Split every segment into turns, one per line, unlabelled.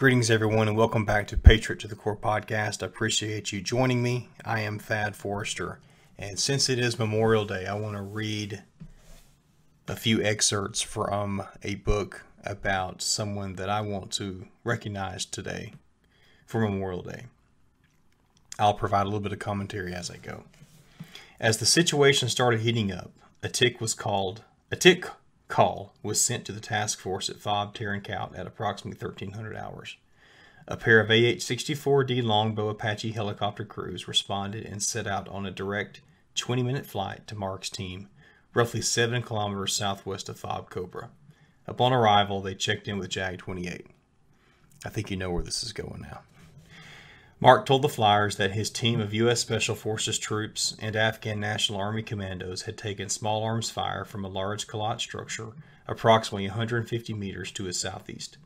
Greetings, everyone, and welcome back to Patriot to the Core podcast. I appreciate you joining me. I am Thad Forrester, and since it is Memorial Day, I want to read a few excerpts from a book about someone that I want to recognize today for Memorial Day. I'll provide a little bit of commentary as I go. As the situation started heating up, a tick call was sent to the task force at Fob Tarankout at approximately 1300 hours. A pair of AH-64D Longbow Apache helicopter crews responded and set out on a direct 20-minute flight to Mark's team, roughly 7 kilometers southwest of Fob Cobra. Upon arrival, they checked in with Jag-28. I think you know where this is going now. Mark told the flyers that his team of U.S. Special Forces troops and Afghan National Army commandos had taken small arms fire from a large Kalat structure approximately 150 meters to his southeast.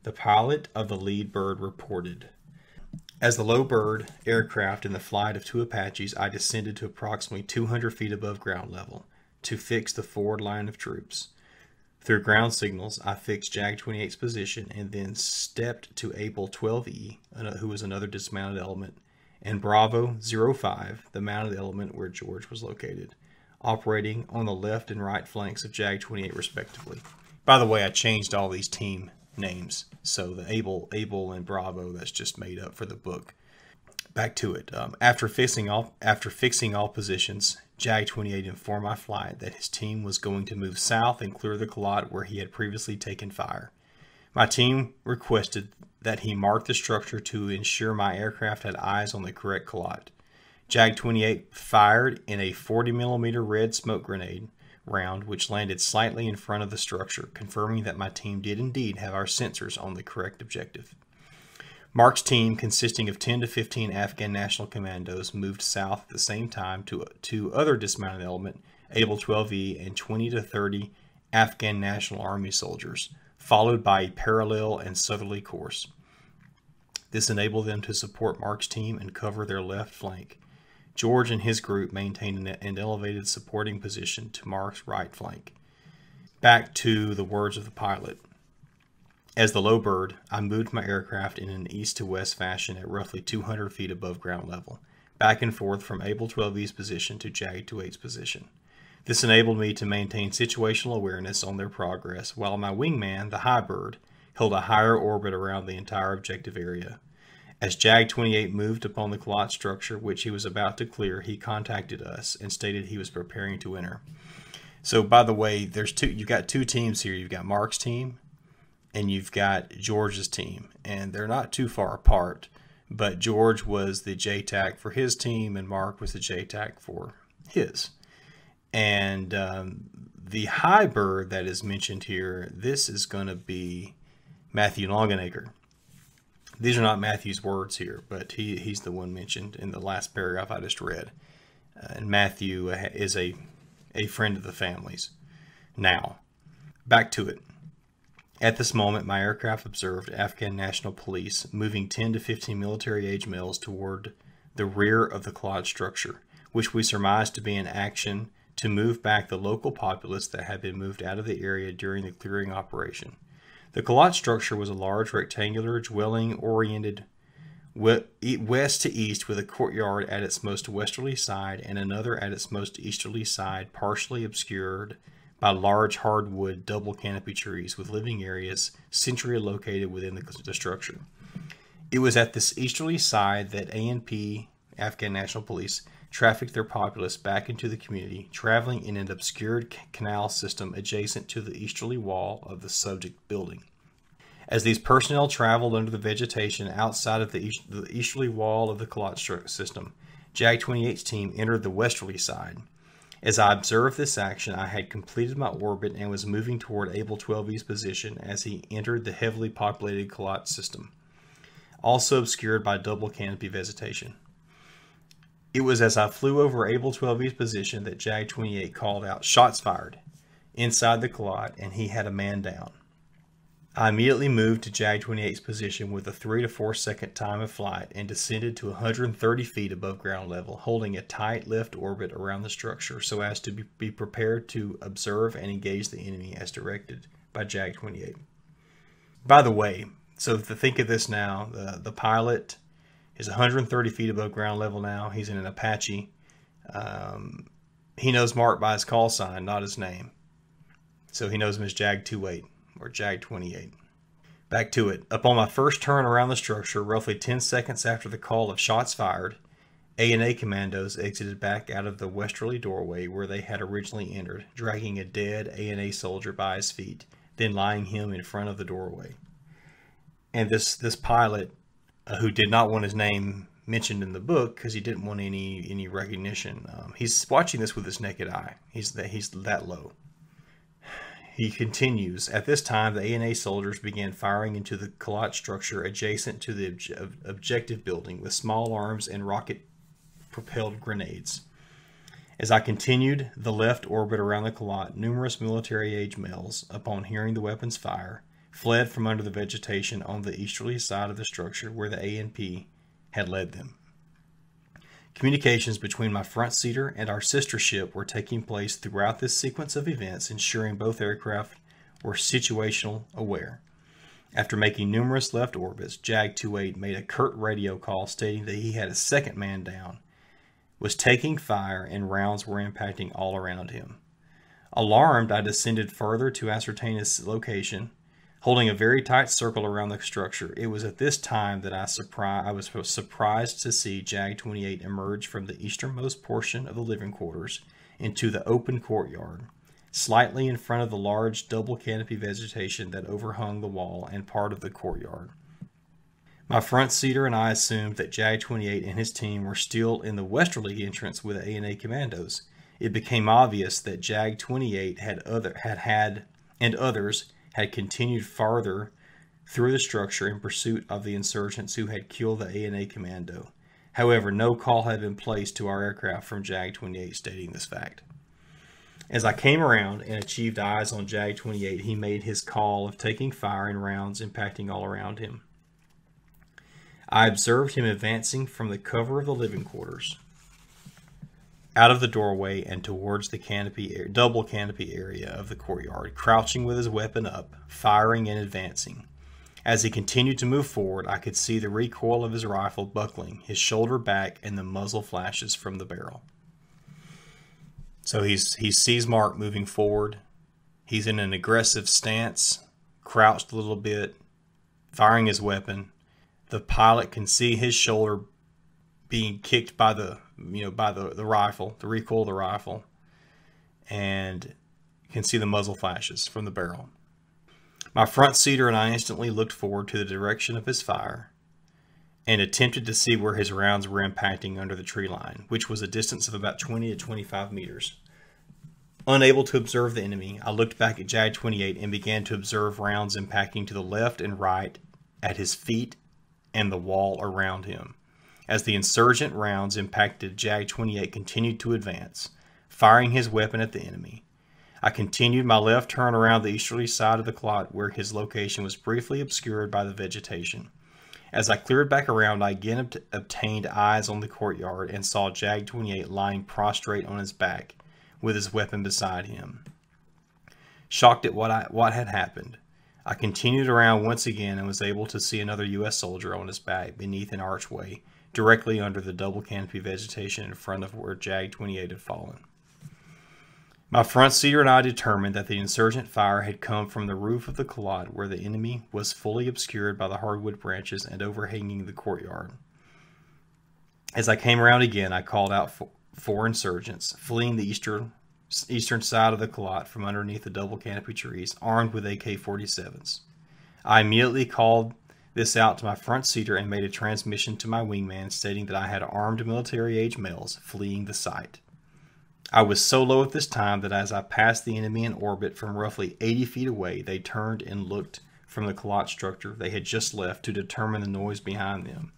The pilot of the lead bird reported, "As the low bird aircraft in the flight of two Apaches, I descended to approximately 200 feet above ground level to fix the forward line of troops. Through ground signals, I fixed Jag-28's position and then stepped to Able 12E, who was another dismounted element, and Bravo 05, the mounted element where George was located, operating on the left and right flanks of Jag-28 respectively." By the way, I changed all these team names, so the Able and Bravo, that's just made up for the book. Back to it. After fixing all positions, Jag-28 informed my flight that his team was going to move south and clear the Kalat where he had previously taken fire. My team requested that he mark the structure to ensure my aircraft had eyes on the correct Kalat. Jag-28 fired in a 40mm red smoke grenade round, which landed slightly in front of the structure, confirming that my team did indeed have our sensors on the correct objective. Mark's team, consisting of 10 to 15 Afghan National Commandos, moved south at the same time to two other dismounted element, Able 12E, and 20 to 30 Afghan National Army soldiers, followed by a parallel and southerly course. This enabled them to support Mark's team and cover their left flank. George and his group maintained an elevated supporting position to Mark's right flank. Back to the words of the pilot. "As the low bird, I moved my aircraft in an east to west fashion at roughly 200 feet above ground level, back and forth from Able 12E's position to Jag-28's position. This enabled me to maintain situational awareness on their progress, while my wingman, the high bird, held a higher orbit around the entire objective area. As Jag-28 moved upon the Kalat structure, which he was about to clear, he contacted us and stated he was preparing to enter." So, by the way, you've got two teams here. You've got Mark's team and you've got George's team, and they're not too far apart, but George was the JTAC for his team and Mark was the JTAC for his. And the high bird that is mentioned here, this is going to be Matthew Longenacre. These are not Matthew's words here, but he's the one mentioned in the last paragraph I just read. And Matthew is a friend of the family's. Now, back to it. "At this moment, my aircraft observed Afghan National Police moving 10 to 15 military-age males toward the rear of the Kalat structure, which we surmised to be in action to move back the local populace that had been moved out of the area during the clearing operation. The Kalat structure was a large rectangular dwelling oriented west to east with a courtyard at its most westerly side and another at its most easterly side, partially obscured by large hardwood double canopy trees with living areas centrally located within the structure. It was at this easterly side that ANP, Afghan National Police, trafficked their populace back into the community, traveling in an obscured canal system adjacent to the easterly wall of the subject building. As these personnel traveled under the vegetation outside of the easterly wall of the Kalat system, Jag-28's team entered the westerly side. As I observed this action, I had completed my orbit and was moving toward Able 12E's position as he entered the heavily populated Kalat system, also obscured by double canopy vegetation. It was as I flew over Able 12E's position that Jag-28 called out, 'Shots fired,' inside the Kalat, and he had a man down. I immediately moved to Jag-28's position with a 3 to 4 second time of flight and descended to 130 feet above ground level, holding a tight left orbit around the structure so as to be prepared to observe and engage the enemy as directed by Jag-28. By the way, So to think of this now, the pilot is 130 feet above ground level now. He's in an Apache. He knows Mark by his call sign, not his name. So he knows him as Jag-28 or Jag-28. Back to it. Upon my first turn around the structure, roughly 10 seconds after the call of shots fired, A&A commandos exited back out of the westerly doorway where they had originally entered, dragging a dead A&A soldier by his feet, then lying him in front of the doorway. And this pilot, who did not want his name mentioned in the book because he didn't want any recognition, he's watching this with his naked eye. He's that low. He continues, at this time, the A&A soldiers began firing into the Kalat structure adjacent to the objective building with small arms and rocket-propelled grenades. As I continued the left orbit around the Kalat, numerous military-age males, upon hearing the weapons fire, fled from under the vegetation on the easterly side of the structure where the ANP had led them. Communications between my front seater and our sister ship were taking place throughout this sequence of events, ensuring both aircraft were situational aware. After making numerous left orbits, Jag-28 made a curt radio call stating that he had a second man down, was taking fire, and rounds were impacting all around him. Alarmed, I descended further to ascertain his location, holding a very tight circle around the structure. It was at this time that I was surprised to see Jag-28 emerge from the easternmost portion of the living quarters into the open courtyard, slightly in front of the large double canopy vegetation that overhung the wall and part of the courtyard. My front seater and I assumed that Jag-28 and his team were still in the westerly entrance with the A&A commandos. It became obvious that Jag-28 and others had continued farther through the structure in pursuit of the insurgents who had killed the A&A commando. However, no call had been placed to our aircraft from Jag-28 stating this fact. As I came around and achieved eyes on Jag-28, he made his call of taking fire and rounds impacting all around him. I observed him advancing from the cover of the living quarters, out of the doorway and towards the double canopy area of the courtyard, crouching with his weapon up, firing and advancing. As he continued to move forward, I could see the recoil of his rifle buckling, his shoulder back, and the muzzle flashes from the barrel. So he sees Mark moving forward. He's in an aggressive stance, crouched a little bit, firing his weapon. The pilot can see his shoulder being kicked by the rifle, the recoil of the rifle, and can see the muzzle flashes from the barrel. My front seater and I instantly looked forward to the direction of his fire and attempted to see where his rounds were impacting under the tree line, which was a distance of about 20 to 25 meters. Unable to observe the enemy, I looked back at Jag-28 and began to observe rounds impacting to the left and right at his feet and the wall around him. As the insurgent rounds impacted, Jag-28 continued to advance, firing his weapon at the enemy. I continued my left turn around the easterly side of the clot where his location was briefly obscured by the vegetation. As I cleared back around, I again obtained eyes on the courtyard and saw Jag-28 lying prostrate on his back with his weapon beside him. Shocked at what had happened, I continued around once again and was able to see another U.S. soldier on his back beneath an archway directly under the double canopy vegetation in front of where Jag-28 had fallen. My front seater and I determined that the insurgent fire had come from the roof of the clot where the enemy was fully obscured by the hardwood branches and overhanging the courtyard. As I came around again, I called out four insurgents, fleeing the eastern side of the clot from underneath the double canopy trees, armed with AK-47s. I immediately called this out to my front seater and made a transmission to my wingman stating that I had armed military-age males fleeing the site. I was so low at this time that as I passed the enemy in orbit from roughly 80 feet away, they turned and looked from the clot structure they had just left to determine the noise behind them.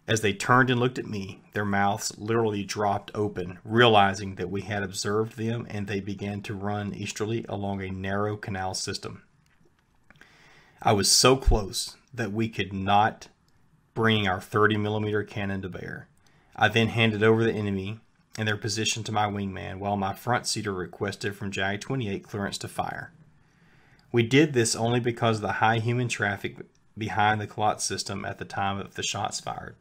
As they turned and looked at me, their mouths literally dropped open, realizing that we had observed them, and they began to run easterly along a narrow canal system. I was so close that we could not bring our 30mm cannon to bear. I then handed over the enemy and their position to my wingman, while my front seater requested from Jag-28 clearance to fire. We did this only because of the high human traffic behind the Colot system at the time of the shots fired,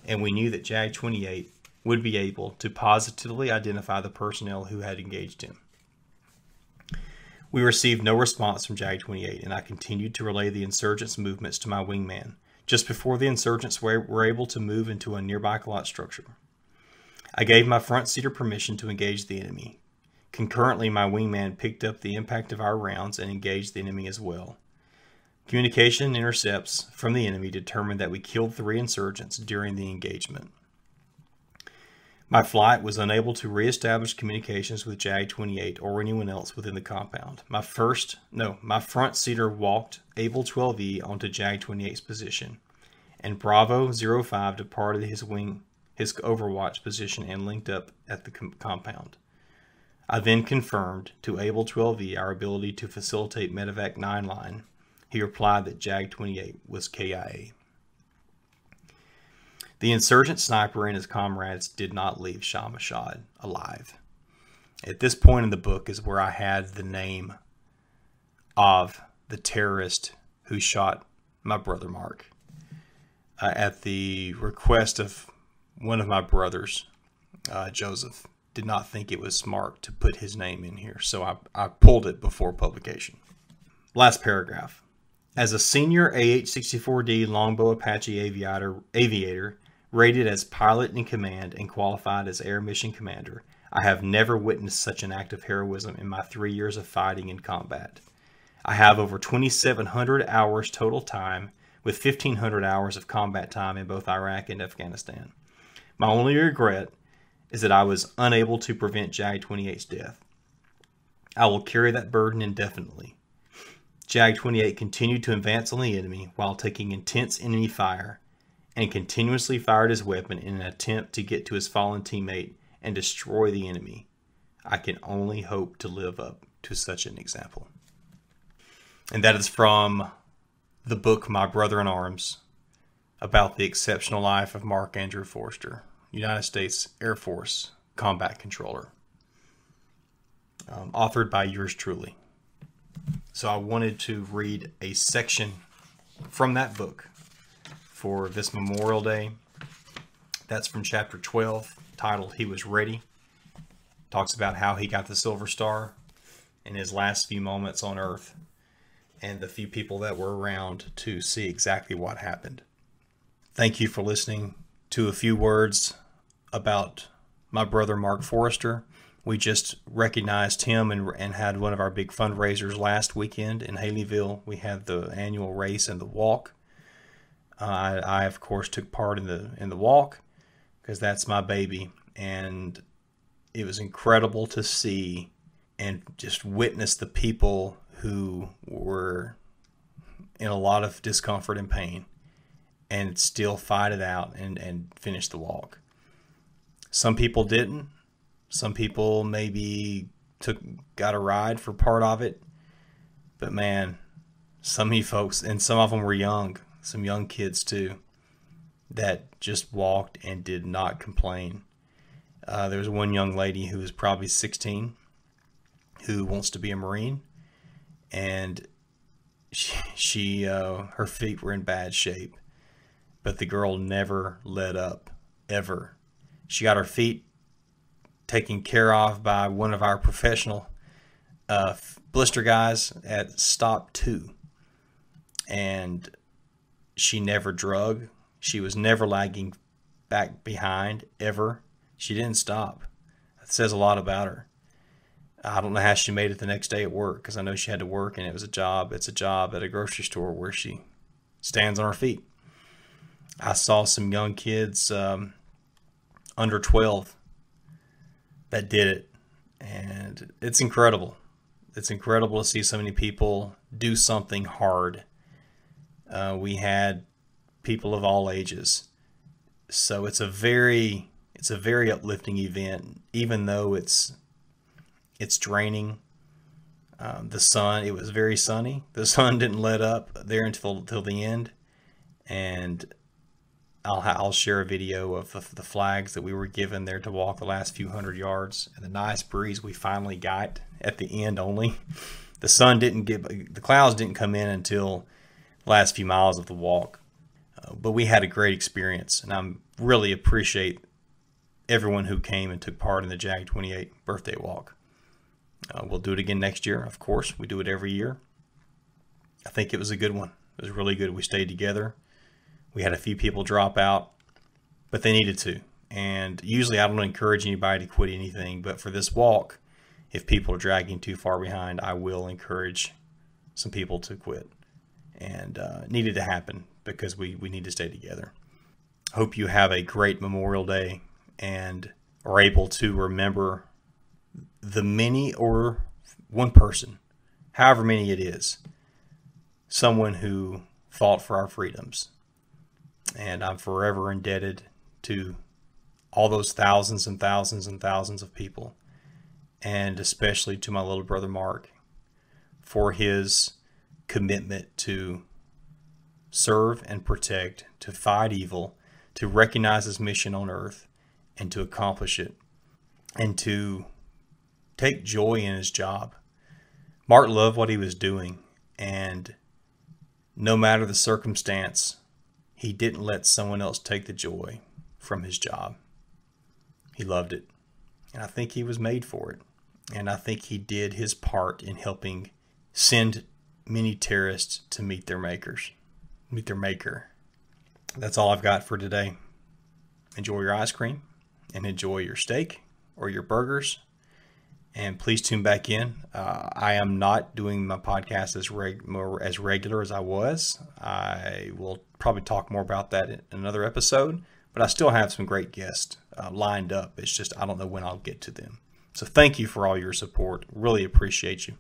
and we knew that JAG-28 would be able to positively identify the personnel who had engaged him. We received no response from JAG-28, and I continued to relay the insurgents' movements to my wingman, just before the insurgents were able to move into a nearby Colot structure. I gave my front seater permission to engage the enemy. Concurrently, my wingman picked up the impact of our rounds and engaged the enemy as well. Communication intercepts from the enemy determined that we killed 3 insurgents during the engagement. My flight was unable to re-establish communications with JAG-28 or anyone else within the compound. My front seater walked Able 12E onto JAG-28's position, and Bravo 05 departed his overwatch position and linked up at the compound. I then confirmed to Able 12E our ability to facilitate Medevac 9 line. He replied that JAG-28 was KIA. The insurgent sniper and his comrades did not leave Shah Mashad alive. At this point in the book is where I had the name of the terrorist who shot my brother Mark. At the request of one of my brothers, Joseph, did not think it was smart to put his name in here, so I pulled it before publication. Last paragraph. As a senior AH-64D Longbow Apache aviator, rated as pilot in command and qualified as air mission commander, I have never witnessed such an act of heroism in my 3 years of fighting in combat. I have over 2,700 hours total time, with 1,500 hours of combat time in both Iraq and Afghanistan. My only regret is that I was unable to prevent JAG-28's death. I will carry that burden indefinitely. JAG-28 continued to advance on the enemy while taking intense enemy fire, and continuously fired his weapon in an attempt to get to his fallen teammate and destroy the enemy. I can only hope to live up to such an example. And that is from the book My Brother in Arms, about the exceptional life of Mark Andrew Forrester, United States Air Force combat controller, authored by yours truly. So I wanted to read a section from that book for this Memorial Day. That's from chapter 12, titled He Was Ready. Talks about how he got the Silver Star in his last few moments on Earth, and the few people that were around to see exactly what happened. Thank you for listening to a few words about my brother Mark Forrester. We just recognized him and had one of our big fundraisers last weekend in Haleyville. We had the annual race and the walk. I of course took part in the walk because that's my baby, and it was incredible to see and just witness the people who were in a lot of discomfort and pain and still fight it out and finish the walk. Some people didn't. Some people maybe got a ride for part of it, but man, some of you folks, and some of them were young, some young kids too, that just walked and did not complain. There was one young lady who was probably 16 who wants to be a Marine, and she her feet were in bad shape, but the girl never let up, ever. She got her feet taken care of by one of our professional blister guys at Stop 2, and she never drug. She was never lagging back behind, ever. She didn't stop. That says a lot about her. I don't know how she made it the next day at work, because I know she had to work, and it was a job. It's a job at a grocery store where she stands on her feet. I saw some young kids under 12 that did it, and it's incredible. It's incredible to see so many people do something hard. We had people of all ages, so it's a very uplifting event, even though it's draining. The sun, it was very sunny. The sun didn't let up there until the end, and I'll share a video of the flags that we were given there to walk the last few hundred yards, and the nice breeze we finally got at the end only. The sun didn't the clouds didn't come in until last few miles of the walk. But we had a great experience, and I really appreciate everyone who came and took part in the JAG 28 birthday walk. We'll do it again next year, of course. We do it every year. I think it was a good one. It was really good. We stayed together. We had a few people drop out, but they needed to. And usually I don't encourage anybody to quit anything, but for this walk, if people are dragging too far behind, I will encourage some people to quit. And it needed to happen because we need to stay together. Hope you have a great Memorial Day and are able to remember the many, or one person, however many it is, someone who fought for our freedoms. And I'm forever indebted to all those thousands and thousands and thousands of people, and especially to my little brother Mark for his commitment to serve and protect, to fight evil, to recognize his mission on earth and to accomplish it, and to take joy in his job. Mark loved what he was doing, and no matter the circumstance, he didn't let someone else take the joy from his job. He loved it, and I think he was made for it. And I think he did his part in helping send many terrorists to meet their maker. That's all I've got for today. Enjoy your ice cream and enjoy your steak or your burgers. And please tune back in. I am not doing my podcast as regular as I was. I will probably talk more about that in another episode, but I still have some great guests lined up. It's just I don't know when I'll get to them. So thank you for all your support. Really appreciate you.